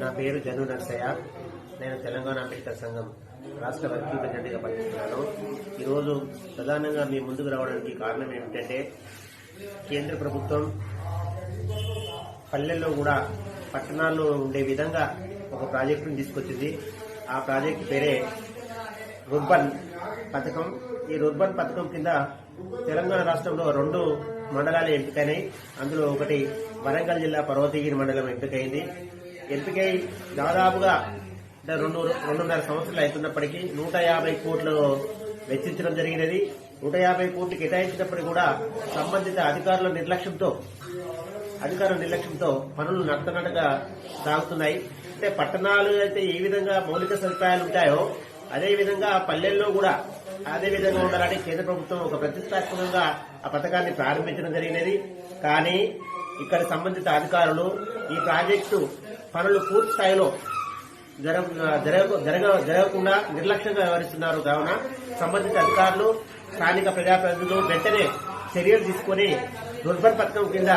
నా పేరు జను నర్సయ్య. నేను తెలంగాణ అంబేద్కర్ సంఘం రాష్ట్ర వర్కింగ్ ప్రెసిడెంట్గా పనిచేస్తున్నాను. ఈరోజు ప్రధానంగా మీ ముందుకు రావడానికి కారణం ఏమిటంటే, కేంద్ర ప్రభుత్వం పల్లెల్లో కూడా పట్టణాల్లో ఉండే విధంగా ఒక ప్రాజెక్టును తీసుకొచ్చింది. ఆ ప్రాజెక్టు పేరే రుర్బన్ పథకం. ఈ రుర్బన్ పథకం కింద తెలంగాణ రాష్ట్రంలో 2 మండలాలు ఎంపికైనాయి. అందులో ఒకటి వరంగల్ జిల్లా పర్వతగిరి మండలం ఎంపికైంది. ఎంపికై దాదాపుగా 2.5 సంవత్సరాలు అవుతున్నప్పటికీ 150 కోట్లు వెచ్చించడం జరిగినది. 150 కోట్లు కేటాయించినప్పటికీ కూడా సంబంధిత అధికారుల నిర్లక్ష్యంతో పనులు నత్తనట్టుగా సాగుతున్నాయి. అంటే పట్టణాలు అయితే ఏ విధంగా మౌలిక సదుపాయాలు ఉంటాయో అదే విధంగా పల్లెల్లో కూడా అదే విధంగా ఉండాలని కేంద్ర ప్రభుత్వం ఒక ప్రతిష్టాత్మకంగా ఆ పథకాన్ని ప్రారంభించడం జరిగినది. కానీ ఇక్కడ సంబంధిత అధికారులు ఈ ప్రాజెక్టు పనులు పూర్తి స్థాయిలో జరగకుండా నిర్లక్ష్యంగా వ్యవహరిస్తున్నారు. కావున సంబంధిత అధికారులు, స్థానిక ప్రజాప్రతినిధులు వెంటనే చర్యలు తీసుకుని రుర్బన్ పథకం కింద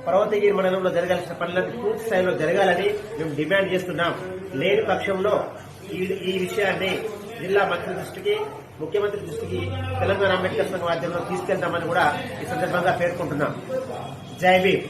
పర్వతగిరి మండలంలో జరగాల్సిన పనులను పూర్తి స్థాయిలో జరగాలని మేము డిమాండ్ చేస్తున్నాం. లేని పక్షంలో ఈ విషయాన్ని జిల్లా మంత్రి దృష్టికి, ముఖ్యమంత్రి దృష్టికి తెలంగాణ అంబేద్కర్ సంఘం ఆధ్వర్యంలో తీసుకెళ్తామని కూడా ఈ సందర్భంగా పేర్కొంటున్నాం. జై భీమ్.